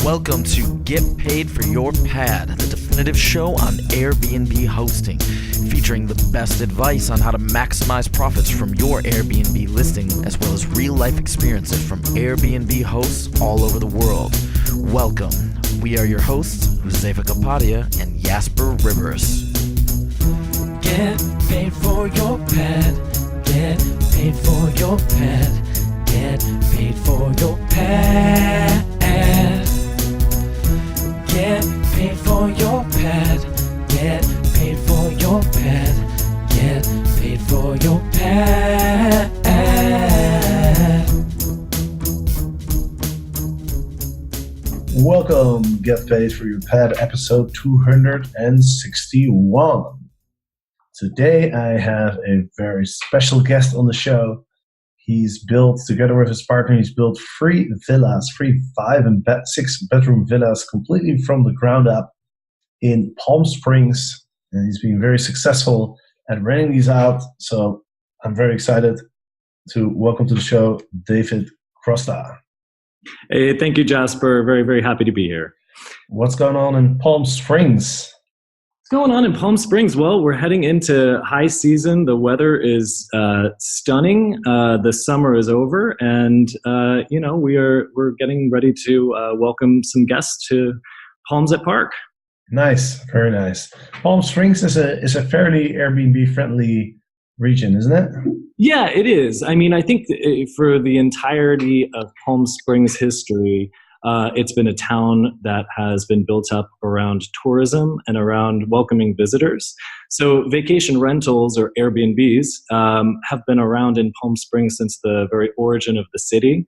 Welcome to Get Paid for Your Pad, the definitive show on Airbnb hosting, featuring the best advice on how to maximize profits from your Airbnb listing, as well as real-life experiences from Airbnb hosts all over the world. Welcome. We are your hosts, Josefa Kapadia and Jasper Rivers. Get paid for your pad. Get paid for your pad. Get paid for your pad. Get paid for your pad. Get paid for your pad. Get paid for your pad. Welcome, Get Paid for Your Pad, episode 261. Today I have a very special guest on the show. He's built, together with his partner, he's built three 5 and 6 bedroom villas completely from the ground up in Palm Springs. And he's been very successful at renting these out. So I'm very excited to welcome to the show, David Crosta. Hey, thank you, Jasper. Very, very happy to be here. What's going on in Palm Springs? What's going on in Palm Springs? Well, we're heading into high season. The weather is stunning. The summer is over, and we're getting ready to welcome some guests to Palms at Park. Nice, very nice. Palm Springs is a fairly Airbnb friendly region, isn't it? Yeah, it is. I mean, I think for the entirety of Palm Springs history, it's been a town that has been built up around tourism and around welcoming visitors. So vacation rentals, or Airbnbs, have been around in Palm Springs since the very origin of the city.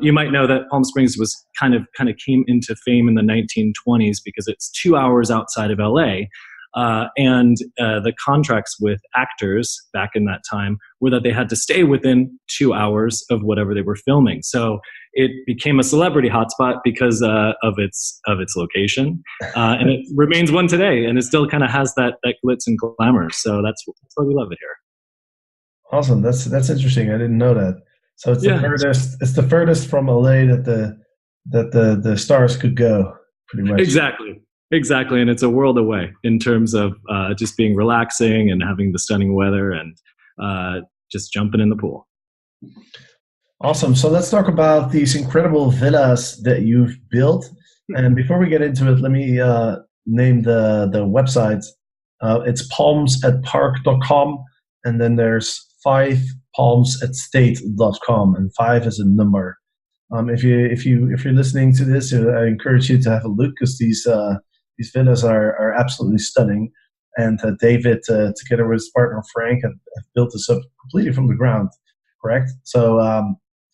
You might know that Palm Springs was kind of came into fame in the 1920s because it's 2 hours outside of LA. And the contracts with actors back in that time were that they had to stay within 2 hours of whatever they were filming. So it became a celebrity hotspot because of its location, and it remains one today. And it still kind of has that glitz and glamour. So that's why we love it here. Awesome, that's interesting. I didn't know that. So it's the furthest. It's the furthest from LA that the stars could go, pretty much. Exactly, and it's a world away in terms of just being relaxing and having the stunning weather and just jumping in the pool. Awesome. So let's talk about these incredible villas that you've built. And before we get into it, let me name the website. It's palmsatpark.com, and then there's 5palmsatstate.com, and 5 is a number. If you're listening to this, I encourage you to have a look, because these villas are absolutely stunning. And David, together with his partner Frank, have built this up completely from the ground. Correct?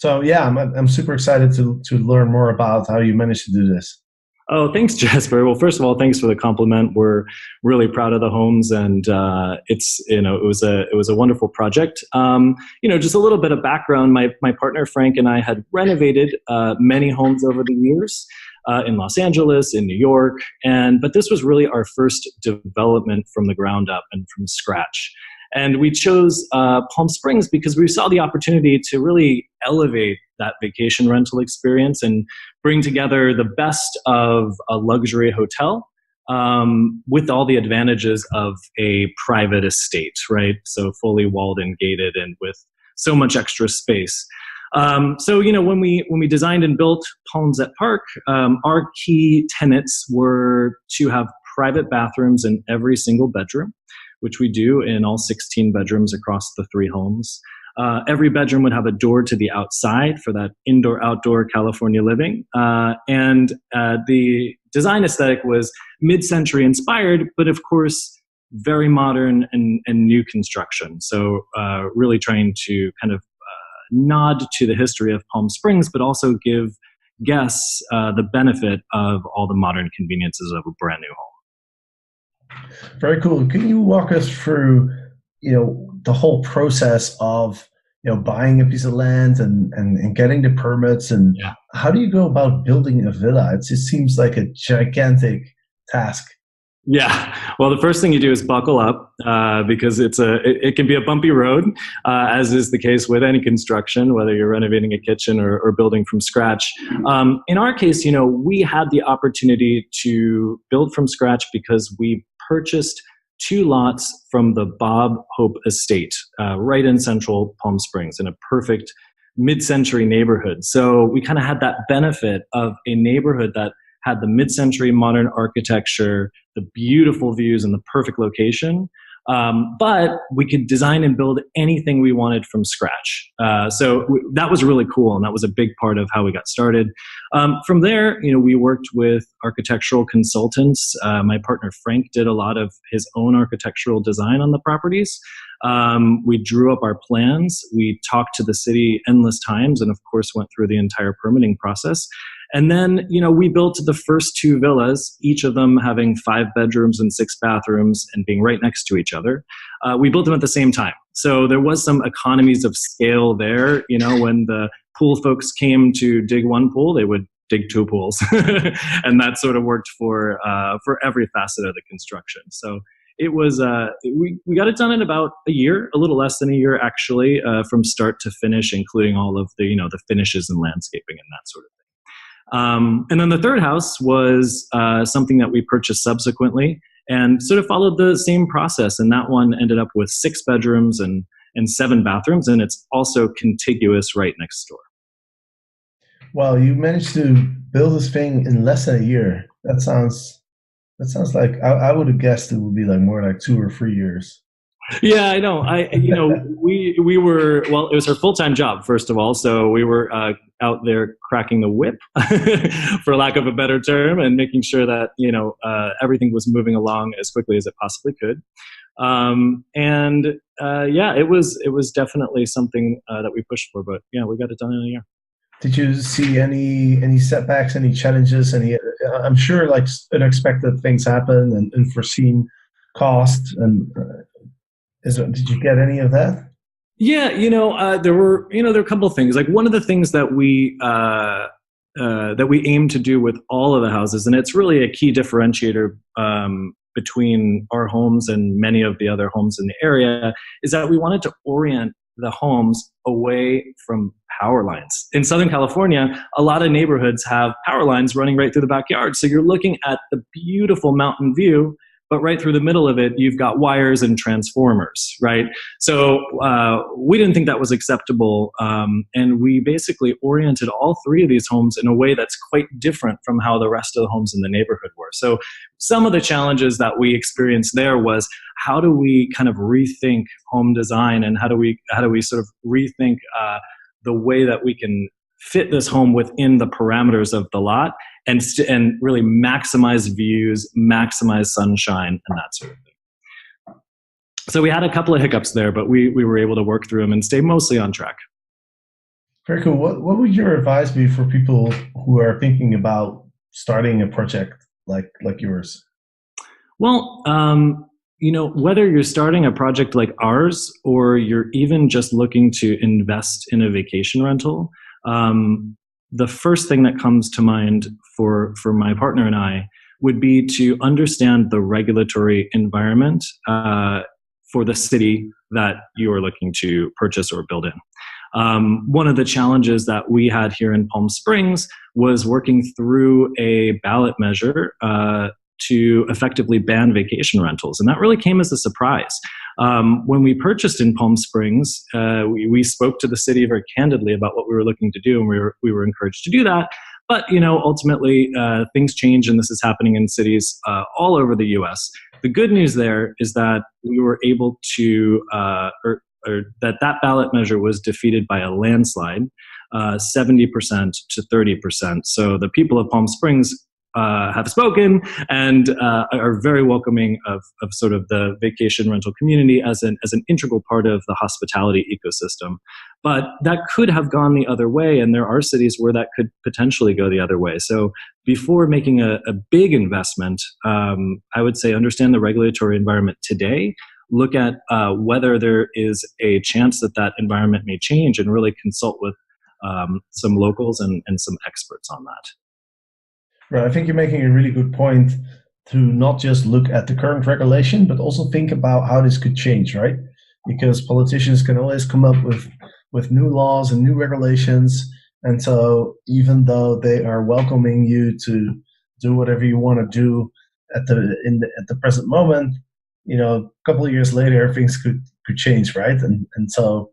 So yeah, I'm super excited to learn more about how you managed to do this. Oh, thanks, Jasper. Well, first of all, thanks for the compliment. We're really proud of the homes, and it was a wonderful project. Just a little bit of background. My partner Frank and I had renovated many homes over the years in Los Angeles, in New York, but this was really our first development from the ground up and from scratch. And we chose Palm Springs because we saw the opportunity to really elevate that vacation rental experience and bring together the best of a luxury hotel with all the advantages of a private estate, right? So fully walled and gated and with so much extra space. When we designed and built Palms at Park, our key tenets were to have private bathrooms in every single bedroom, which we do in all 16 bedrooms across the 3 homes. Every bedroom would have a door to the outside for that indoor-outdoor California living. And the design aesthetic was mid-century inspired, but of course, very modern and new construction. So really trying to kind of nod to the history of Palm Springs, but also give guests the benefit of all the modern conveniences of a brand new home. Very cool. Can you walk us through, the whole process of, buying a piece of land and getting the permits, and how do you go about building a villa? It just seems like a gigantic task. Yeah. Well, the first thing you do is buckle up because it can be a bumpy road, as is the case with any construction, whether you're renovating a kitchen or building from scratch. In our case, we had the opportunity to build from scratch because we purchased 2 lots from the Bob Hope Estate, right in central Palm Springs, in a perfect mid-century neighborhood. So we kind of had that benefit of a neighborhood that had the mid-century modern architecture, the beautiful views, and the perfect location. But we could design and build anything we wanted from scratch. That was really cool, and that was a big part of how we got started. From there, we worked with architectural consultants. My partner Frank did a lot of his own architectural design on the properties. We drew up our plans. We talked to the city endless times, and of course went through the entire permitting process. And then, we built the first 2 villas, each of them having 5 bedrooms and 6 bathrooms and being right next to each other. We built them at the same time. So there was some economies of scale there. When the pool folks came to dig one pool, they would dig 2 pools. And that sort of worked for every facet of the construction. So it was, we got it done in about a year, a little less than a year, actually, from start to finish, including all of the, the finishes and landscaping and that sort of thing. And then the third house was something that we purchased subsequently and sort of followed the same process. And that one ended up with 6 bedrooms and 7 bathrooms, and it's also contiguous right next door. Well, you managed to build this thing in less than a year. That sounds like I would have guessed it would be like more like 2 or 3 years. Yeah, I know. We were, well, it was our full-time job, first of all. So we were out there cracking the whip, for lack of a better term, and making sure that, everything was moving along as quickly as it possibly could. It was definitely something that we pushed for, but yeah, we got it done in a year. Did you see any setbacks, any challenges? I'm sure like unexpected things happen and unforeseen costs and. Did you get any of that? Yeah, there were a couple of things. Like one of the things that we aim to do with all of the houses, and it's really a key differentiator between our homes and many of the other homes in the area, is that we wanted to orient the homes away from power lines. In Southern California, a lot of neighborhoods have power lines running right through the backyard. So you're looking at the beautiful mountain view, but right through the middle of it, you've got wires and transformers, right? So we didn't think that was acceptable. And we basically oriented all 3 of these homes in a way that's quite different from how the rest of the homes in the neighborhood were. So some of the challenges that we experienced there was, how do we kind of rethink home design, and how do we sort of rethink the way that we can fit this home within the parameters of the lot and really maximize views, maximize sunshine, and that sort of thing. So we had a couple of hiccups there, but we were able to work through them and stay mostly on track. Very cool. What would your advice be for people who are thinking about starting a project like yours? Well, whether you're starting a project like ours or you're even just looking to invest in a vacation rental, the first thing that comes to mind for my partner and I would be to understand the regulatory environment for the city that you are looking to purchase or build in. One of the challenges that we had here in Palm Springs was working through a ballot measure to effectively ban vacation rentals. And that really came as a surprise. When we purchased in Palm Springs, we spoke to the city very candidly about what we were looking to do, and we were encouraged to do that. But ultimately, things change, and this is happening in cities all over the U.S. The good news there is that we were able to, that ballot measure was defeated by a landslide, 70% to 30%. So the people of Palm Springs have spoken and are very welcoming of sort of the vacation rental community as an integral part of the hospitality ecosystem. But that could have gone the other way, and there are cities where that could potentially go the other way. So before making a big investment, I would say understand the regulatory environment today, look at whether there is a chance that environment may change, and really consult with some locals and some experts on that. Right. I think you're making a really good point to not just look at the current regulation, but also think about how this could change, right? Because politicians can always come up with new laws and new regulations. And so even though they are welcoming you to do whatever you want to do at the present moment, a couple of years later, things could change, right? And so,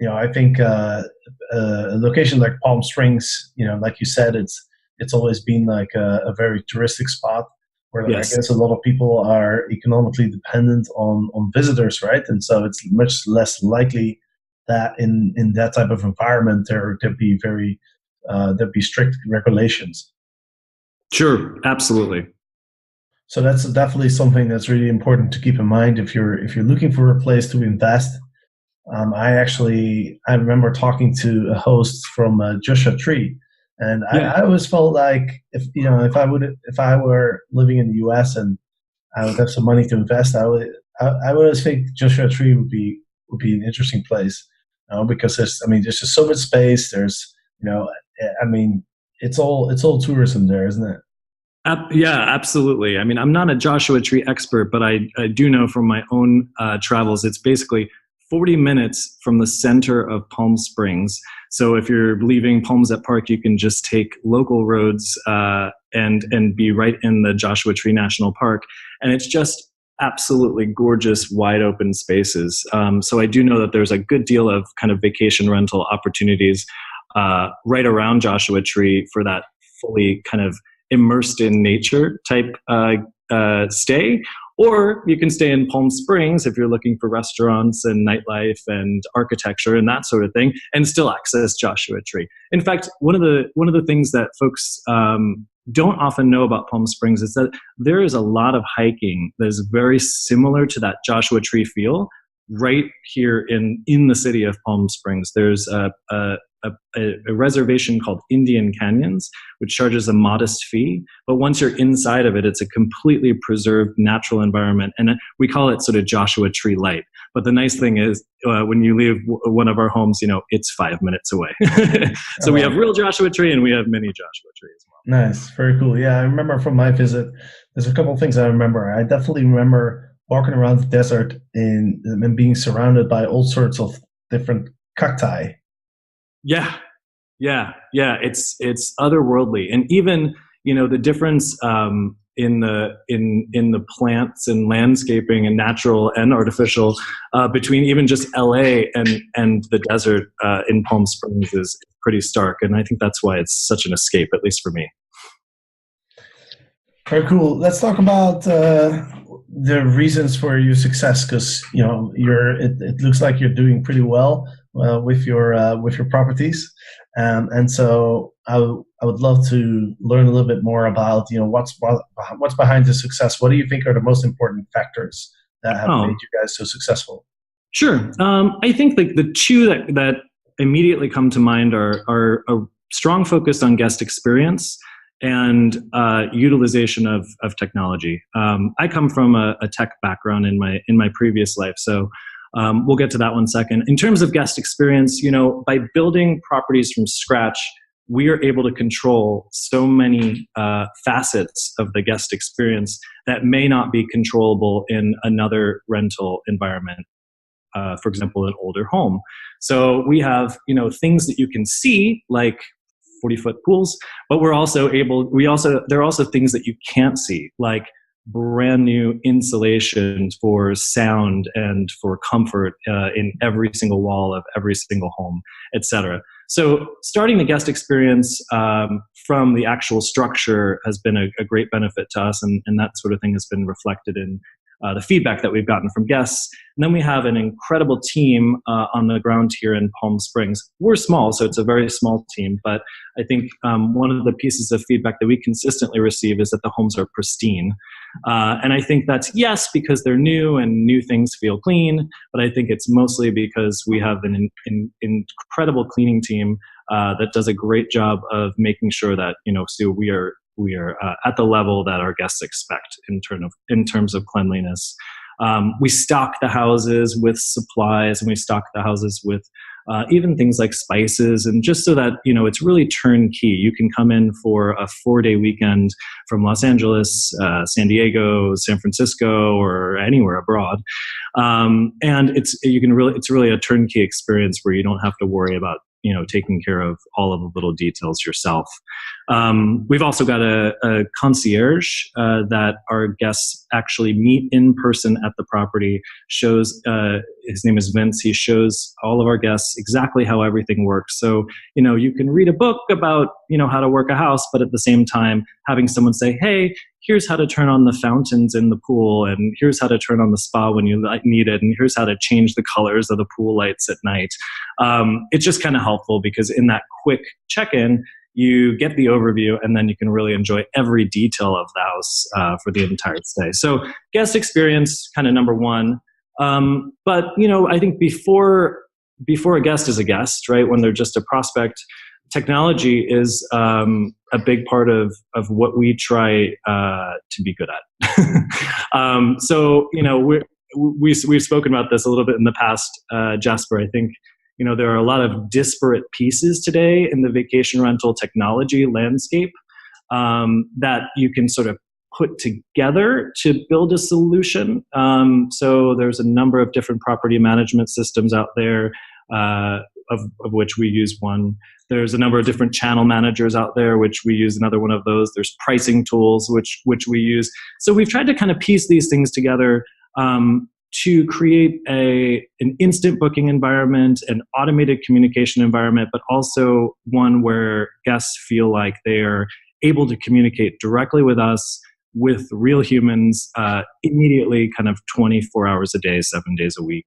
I think a location like Palm Springs, like you said, it's always been like a very touristic spot where Yes. I guess a lot of people are economically dependent on visitors, right? And so it's much less likely that in that type of environment there'd be there'd be strict regulations. Sure, absolutely. So that's definitely something that's really important to keep in mind if you're looking for a place to invest. I remember talking to a host from Joshua Tree, and I always felt like if I were living in the U.S. and I would have some money to invest, I would always think Joshua Tree would be an interesting place, because there's just so much space. There's it's all tourism there, isn't it? Yeah, absolutely. I mean, I'm not a Joshua Tree expert, but I do know from my own travels, it's basically 40 minutes from the center of Palm Springs. So if you're leaving Palmsett Park, you can just take local roads and be right in the Joshua Tree National Park. And it's just absolutely gorgeous, wide open spaces. So I do know that there's a good deal of kind of vacation rental opportunities right around Joshua Tree for that fully kind of immersed in nature type stay. Or you can stay in Palm Springs if you're looking for restaurants and nightlife and architecture and that sort of thing, and still access Joshua Tree. In fact, one of the things that folks don't often know about Palm Springs is that there is a lot of hiking that is very similar to that Joshua Tree feel right here in the city of Palm Springs. There's a reservation called Indian Canyons, which charges a modest fee. But once you're inside of it, it's a completely preserved natural environment. And we call it sort of Joshua Tree Light. But the nice thing is when you leave one of our homes, it's 5 minutes away. So we have real Joshua Tree and we have mini Joshua Tree as well. Nice. Very cool. Yeah, I remember from my visit, there's a couple of things I remember. I definitely remember walking around the desert and being surrounded by all sorts of different cacti. Yeah. It's otherworldly, and even the difference in the plants and landscaping and natural and artificial between even just LA and the desert in Palm Springs is pretty stark, and I think that's why it's such an escape, at least for me. Very cool. Let's talk about the reasons for your success, because it looks like you're doing pretty well with your properties, and so I would love to learn a little bit more about what's behind the success. What do you think are the most important factors that have made you guys so successful? Sure. I think the two that immediately come to mind are a strong focus on guest experience and utilization of technology. I come from a tech background in my previous life, so we'll get to that one second. In terms of guest experience, by building properties from scratch, we are able to control so many facets of the guest experience that may not be controllable in another rental environment. For example, an older home. So we have things that you can see, like 40-foot pools, but there are also things that you can't see, like brand new insulation for sound and for comfort in every single wall of every single home, etc. So starting the guest experience from the actual structure has been a great benefit to us, and that sort of thing has been reflected in the feedback that we've gotten from guests. And then we have an incredible team on the ground here in Palm Springs. We're small, so it's a very small team, but I think one of the pieces of feedback that we consistently receive is that the homes are pristine. And I think that's, yes, because they're new and new things feel clean, but I think it's mostly because we have an incredible cleaning team that does a great job of making sure that, so we are at the level that our guests expect in terms of cleanliness. We stock the houses with supplies, and we stock the houses with even things like spices, and just so that, it's really turnkey. You can come in for a 4-day weekend from Los Angeles, San Diego, San Francisco, or anywhere abroad. And it's really a turnkey experience where you don't have to worry about, taking care of all of the little details yourself. We've also got a concierge that our guests actually meet in person at the property. His name is Vince. He shows all of our guests exactly how everything works. So, you can read a book about, how to work a house, but at the same time, having someone say, hey, here's how to turn on the fountains in the pool, and here's how to turn on the spa when you need it, and here's how to change the colors of the pool lights at night. It's just kind of helpful because in that quick check-in, you get the overview, and then you can really enjoy every detail of the house for the entire stay. So guest experience, kind of number one. But, I think before a guest is a guest, right, when they're just a prospect, technology is a big part of what we try to be good at. So, we've spoken about this a little bit in the past, Jasper. I think, there are a lot of disparate pieces today in the vacation rental technology landscape that you can sort of put together to build a solution. So there's a number of different property management systems out there, of which we use one. There's a number of different channel managers out there, which we use another one of those. There's pricing tools, which we use. So we've tried to kind of piece these things together to create an instant booking environment, an automated communication environment, but also one where guests feel like they're able to communicate directly with us, with real humans, immediately, kind of 24 hours a day, 7 days a week.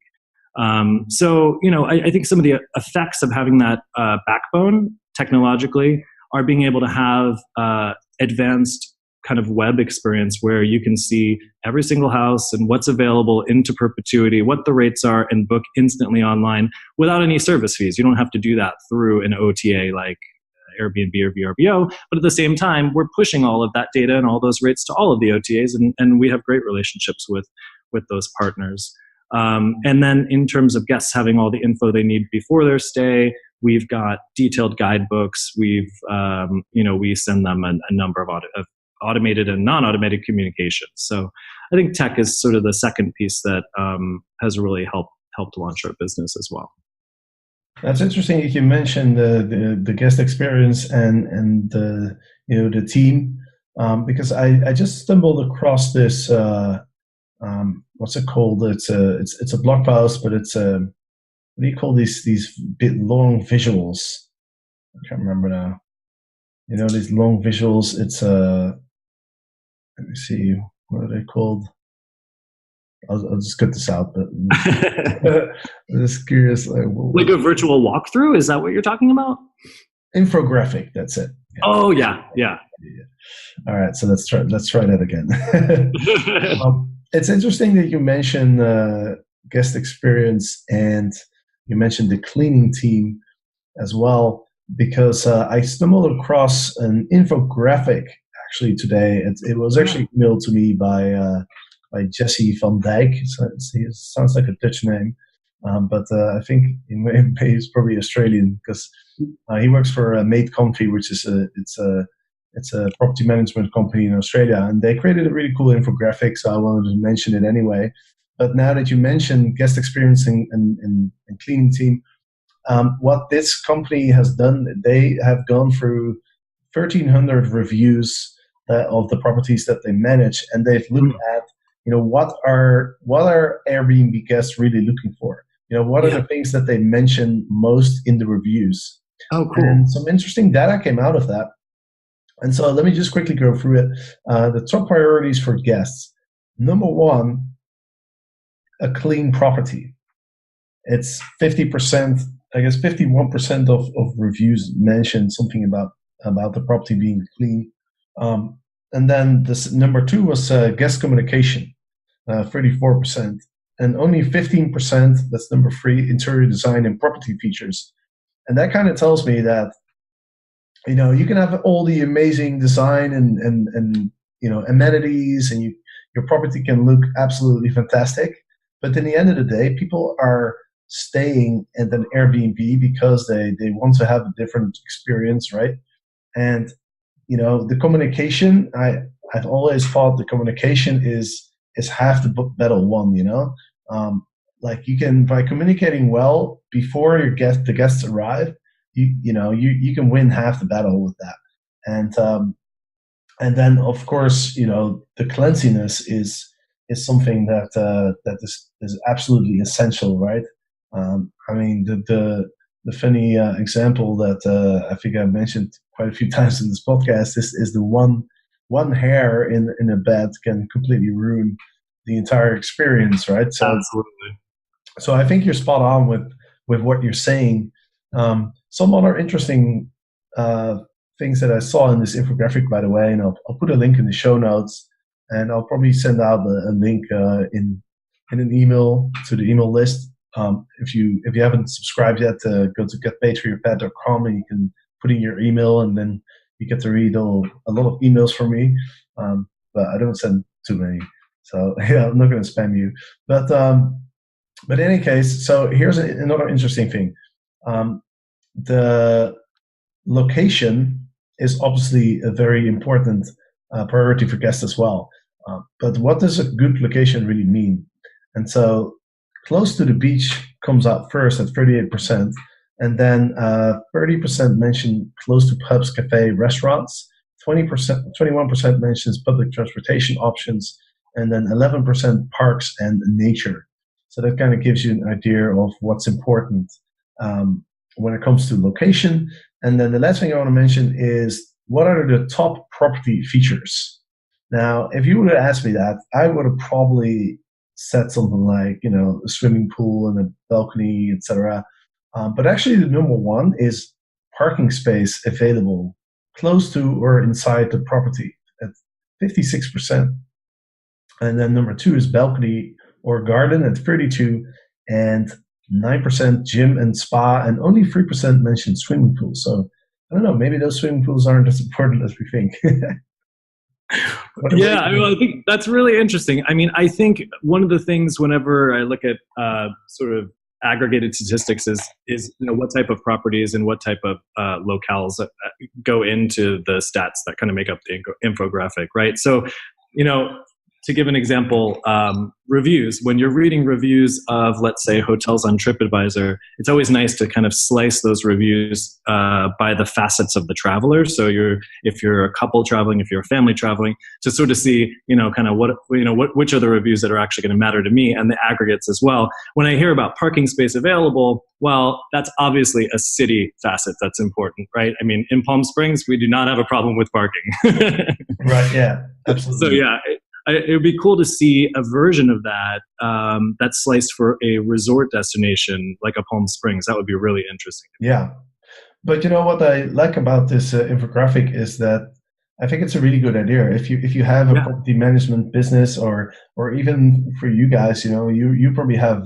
So, I think some of the effects of having that backbone technologically are being able to have advanced kind of web experience where you can see every single house and what's available into perpetuity, what the rates are, and book instantly online without any service fees. You don't have to do that through an OTA like Airbnb or VRBO, but at the same time, we're pushing all of that data and all those rates to all of the OTAs, and we have great relationships with those partners. And then in terms of guests having all the info they need before their stay, we've got detailed guidebooks. We send them a number of automated and non-automated communications. So I think tech is sort of the second piece that has really helped launch our business as well. That's interesting. You mentioned the guest experience and the team, because I just stumbled across this. What's it called? It's a blog post, but it's what do you call these bit long visuals? I can't remember now. These long visuals. It's let me see, what are they called? I'll just cut this out, but I'm just curious. Like a virtual walkthrough? Is that what you're talking about? Infographic. That's it. Yeah. Oh yeah. All right, so let's try that again. It's interesting that you mentioned guest experience, and you mentioned the cleaning team as well, because I stumbled across an infographic actually today. It was actually emailed to me by Jesse van Dijk. It sounds like a Dutch name, but I think he's probably Australian, because he works for Made Comfy, which is it's a property management company in Australia, and they created a really cool infographic, so I wanted to mention it anyway. But now that you mentioned guest experience and cleaning team, what this company has done, they have gone through 1,300 reviews of the properties that they manage, and they've looked at, what are Airbnb guests really looking for? What are the things that they mention most in the reviews? Oh, cool. And some interesting data came out of that. And so let me just quickly go through it. The top priorities for guests. Number one, a clean property. It's 50%, I guess 51% of reviews mention something about the property being clean. And then this number two was guest communication, 34%. And only 15%, that's number three, interior design and property features. And that kind of tells me that, you can have all the amazing design and amenities, and your property can look absolutely fantastic. But in the end of the day, people are staying at an Airbnb because they want to have a different experience, right? And the communication, I've always thought the communication is half the battle won. Like you can, by communicating well before the guests arrive, you can win half the battle with that. And then of course the cleanliness is something that is absolutely essential, right? I mean the funny example that I think I've mentioned quite a few times in this podcast is the one hair in a bed can completely ruin the entire experience, right? Absolutely. So I think you're spot on with what you're saying. Some other interesting things that I saw in this infographic, by the way, and I'll put a link in the show notes, and I'll probably send out a link in an email to the email list. If you haven't subscribed yet, go to getpaidforyourpad.com and you can put in your email, and then you get to read a lot of emails from me. But I don't send too many, so yeah, I'm not going to spam you. But in any case, so here's another interesting thing. The location is obviously a very important priority for guests as well. But what does a good location really mean? And so close to the beach comes out first at 38%, and then 30% mention close to pubs, cafe, restaurants. 21% mentions public transportation options, and then 11% parks and nature. So that kind of gives you an idea of what's important when it comes to location. And then the last thing I want to mention is, what are the top property features? Now, if you would have asked me that, I would have probably said something like, a swimming pool and a balcony, etc. But actually, the number one is parking space available close to or inside the property at 56%. And then number two is balcony or garden at 32%, and 9% gym and spa, and only 3% mentioned swimming pool. So I don't know, maybe those swimming pools aren't as important as we think. Yeah, I think that's really interesting. I mean, I think one of the things whenever I look at sort of aggregated statistics is what type of properties and what type of locales go into the stats that kind of make up the infographic, right? So, to give an example, reviews. When you're reading reviews of, let's say, hotels on TripAdvisor, it's always nice to kind of slice those reviews by the facets of the traveler. So if you're a couple traveling, if you're a family traveling, to sort of see, kind of which are the reviews that are actually going to matter to me, and the aggregates as well. When I hear about parking space available, well, that's obviously a city facet that's important, right? I mean, in Palm Springs, we do not have a problem with parking. Right. Yeah. Absolutely. So yeah. It would be cool to see a version of that that's sliced for a resort destination like a Palm Springs. That would be really interesting. Yeah. But what I like about this infographic is that I think it's a really good idea. If you have a property management business, or even for you guys, you probably have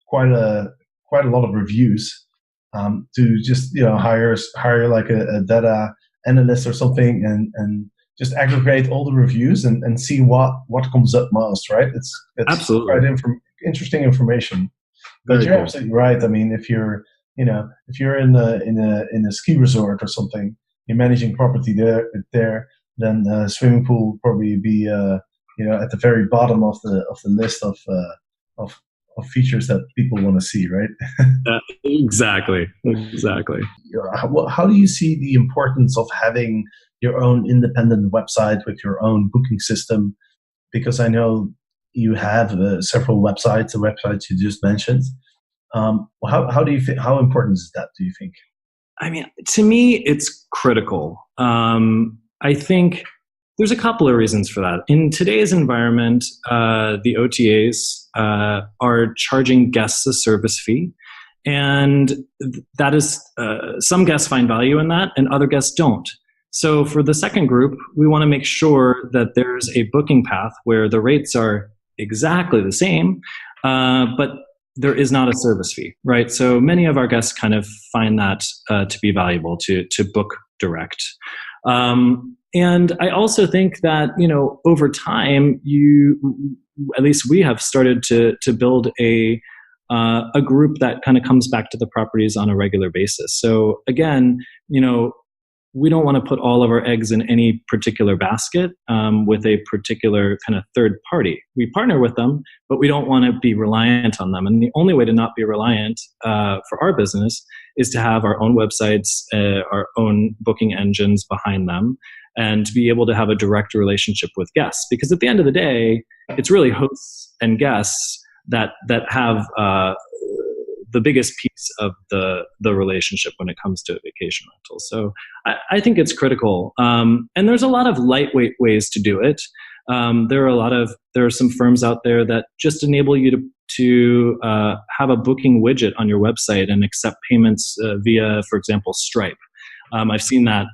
quite a lot of reviews to just hire like a data analyst or something, and just aggregate all the reviews and see what comes up most, right? It's absolutely quite interesting information. But Very you're cool. absolutely right. I mean, if you're in a ski resort or something, you're managing property there, then swimming pool will probably be at the very bottom of the list of features that people want to see, right? Exactly. How do you see the importance of having your own independent website with your own booking system? Because I know you have several websites, the websites you just mentioned. How do you think? How important is that, do you think? I mean, to me, it's critical. I think there's a couple of reasons for that. In today's environment, the OTAs are charging guests a service fee. And that is, some guests find value in that and other guests don't. So for the second group, we want to make sure that there's a booking path where the rates are exactly the same, but there is not a service fee, right? So many of our guests kind of find that to be valuable to book direct. And I also think that, over time, at least we have started to build a a group that kind of comes back to the properties on a regular basis. So again, we don't want to put all of our eggs in any particular basket with a particular kind of third party. We partner with them, but we don't want to be reliant on them. And the only way to not be reliant for our business is to have our own websites, our own booking engines behind them, and to be able to have a direct relationship with guests. Because at the end of the day, it's really hosts and guests that have the biggest piece of the relationship when it comes to vacation rentals. So I think it's critical. And there's a lot of lightweight ways to do it. There are some firms out there that just enable you to have a booking widget on your website and accept payments via, for example, Stripe. I've seen that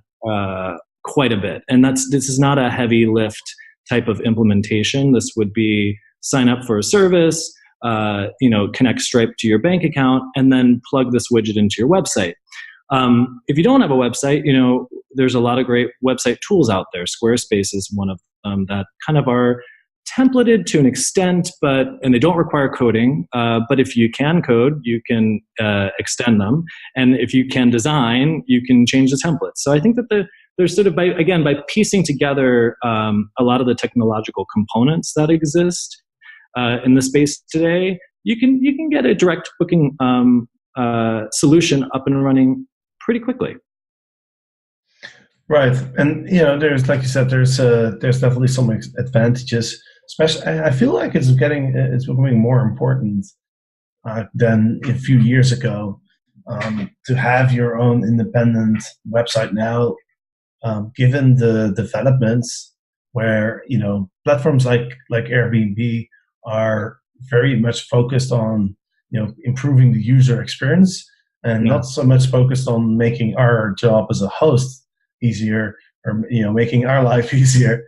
quite a bit. And this is not a heavy lift type of implementation. This would be sign up for a service, connect Stripe to your bank account, and then plug this widget into your website. If you don't have a website, there's a lot of great website tools out there. Squarespace is one of them that kind of are templated to an extent, and they don't require coding. But if you can code, you can extend them. And if you can design, you can change the templates. So I think that there's sort of, by piecing together a lot of the technological components that exist in the space today, you can get a direct booking solution up and running pretty quickly. Right, and there's, like you said, there's definitely some advantages. Especially, I feel like it's becoming more important than a few years ago to have your own independent website now, given the developments where platforms like Airbnb are very much focused on improving the user experience and not so much focused on making our job as a host easier or making our life easier.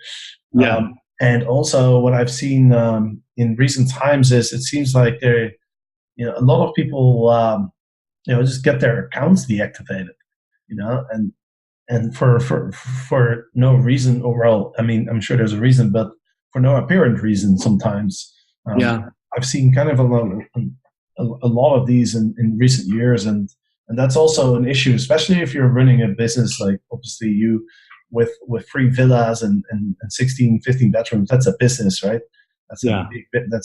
And also what I've seen in recent times is it seems like a lot of people just get their accounts deactivated, and for no reason, or well, I mean, I'm sure there's a reason, but for no apparent reason sometimes. I've seen kind of a lot of these in recent years, and that's also an issue, especially if you're running a business like obviously you with 3 villas and 16, 15 bedrooms. That's a business, right? That's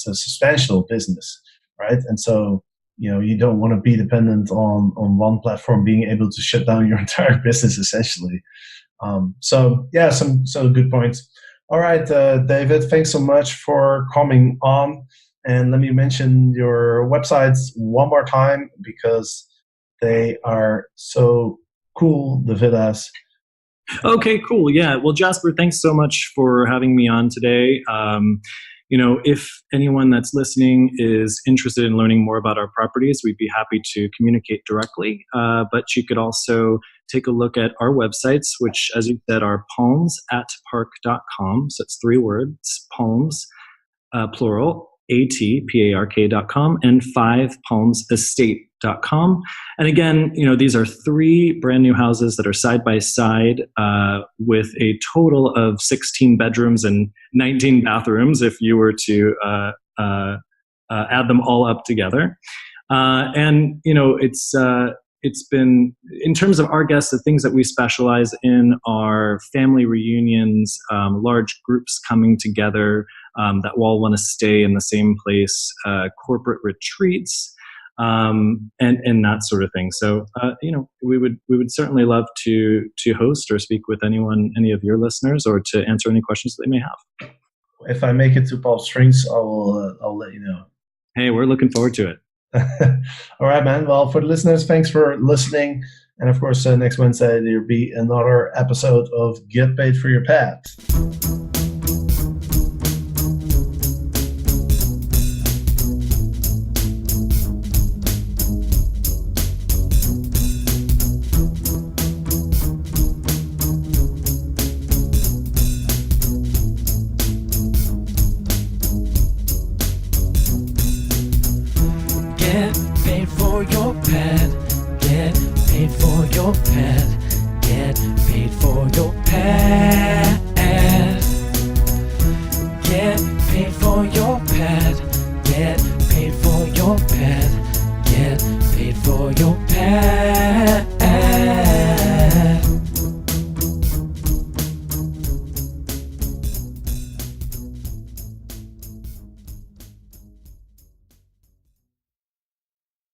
a substantial business, right? And so you don't want to be dependent on one platform being able to shut down your entire business essentially. Some good points. All right, David, thanks so much for coming on. And let me mention your websites one more time because they are so cool, the villas. Okay, cool. Yeah. Well, Jasper, thanks so much for having me on today. If anyone that's listening is interested in learning more about our properties, we'd be happy to communicate directly. But you could also take a look at our websites, which, as you said, are palmsatpark.com. So it's 3 words, palms, plural, ATPARK.com, and 5palmsestate.com. And again, these are 3 brand new houses that are side by side with a total of 16 bedrooms and 19 bathrooms if you were to add them all up together. It's been, in terms of our guests, the things that we specialize in are family reunions, large groups coming together that all want to stay in the same place, corporate retreats, and that sort of thing. So, we would certainly love to host or speak with any of your listeners, or to answer any questions that they may have. If I make it to Palm Springs, I'll let you know. Hey, we're looking forward to it. All right, man. Well, for the listeners, thanks for listening. And of course, next Wednesday, there'll be another episode of Get Paid for Your Pad. Get paid for your pad. Get paid for your pad. Get paid for your pad. Get paid for your pad. Get